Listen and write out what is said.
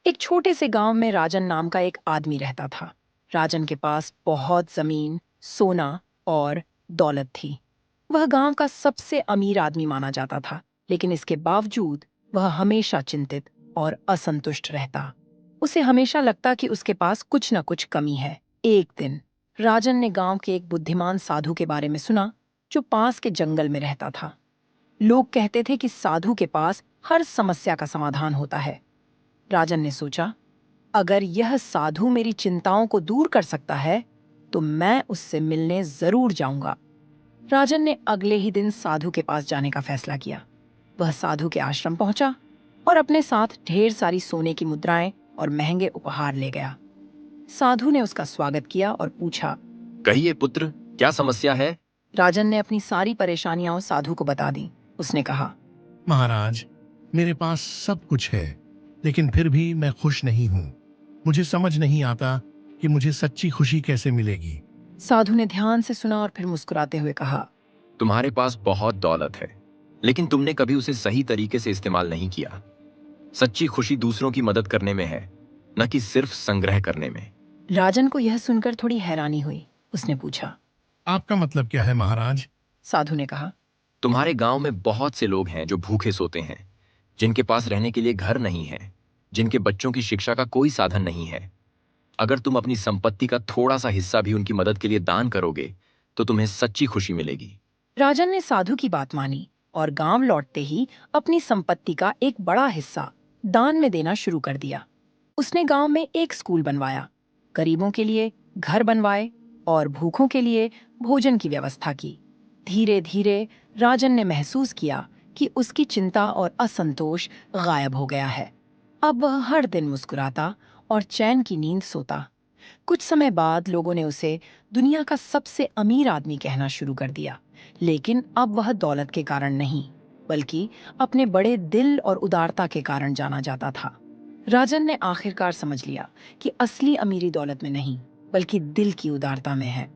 एक छोटे से गांव में राजन नाम का एक आदमी रहता था। राजन के पास बहुत जमीन, सोना और दौलत थी। वह गांव का सबसे अमीर आदमी माना जाता था, लेकिन इसके बावजूद वह हमेशा चिंतित और असंतुष्ट रहता। उसे हमेशा लगता कि उसके पास कुछ न कुछ कमी है। एक दिन राजन ने गांव के एक बुद्धिमान साधु के बारे में सुना, जो पास के जंगल में रहता था। लोग कहते थे कि साधु के पास हर समस्या का समाधान होता है। राजन ने सोचा, अगर यह साधु मेरी चिंताओं को दूर कर सकता है, तो मैं उससे मिलने जरूर जाऊंगा। राजन ने अगले ही दिन साधु के पास जाने का फैसला किया। वह साधु के आश्रम पहुंचा और अपने साथ ढेर सारी सोने की मुद्राएं और महंगे उपहार ले गया। साधु ने उसका स्वागत किया और पूछा, कहिए पुत्र, क्या समस्या है? राजन ने अपनी सारी परेशानियां साधु को बता दी। उसने कहा, महाराज, मेरे पास सब कुछ है, लेकिन फिर भी मैं खुश नहीं हूँ। मुझे समझ नहीं आता कि मुझे सच्ची खुशी कैसे मिलेगी। साधु ने ध्यान से सुना और फिर मुस्कुराते हुए कहा, तुम्हारे पास बहुत दौलत है, लेकिन तुमने कभी उसे सही तरीके से इस्तेमाल नहीं किया। सच्ची खुशी दूसरों की मदद करने में है, न कि सिर्फ संग्रह करने में। राजन को यह सुनकर थोड़ी हैरानी हुई। उसने पूछा, आपका मतलब क्या है महाराज? साधु ने कहा, तुम्हारे गांव में बहुत से लोग हैं जो भूखे सोते हैं, जिनके पास रहने के लिए घर नहीं है, जिनके बच्चों की शिक्षा का कोई साधन नहीं है। अगर तुम अपनी संपत्ति का थोड़ा सा हिस्सा भी उनकी मदद के लिए दान करोगे, तो तुम्हें सच्ची खुशी मिलेगी। राजन ने साधु की बात मानी और गांव लौटते ही अपनी संपत्ति का एक बड़ा हिस्सा दान में देना शुरू कर दिया। उसने गांव में एक स्कूल बनवाया, गरीबों के लिए घर बनवाए और भूखों के लिए भोजन की व्यवस्था की। धीरे धीरे राजन ने महसूस किया कि उसकी चिंता और असंतोष गायब हो गया है। अब वह हर दिन मुस्कुराता और चैन की नींद सोता। कुछ समय बाद लोगों ने उसे दुनिया का सबसे अमीर आदमी कहना शुरू कर दिया, लेकिन अब वह दौलत के कारण नहीं, बल्कि अपने बड़े दिल और उदारता के कारण जाना जाता था। राजन ने आखिरकार समझ लिया कि असली अमीरी दौलत में नहीं, बल्कि दिल की उदारता में है।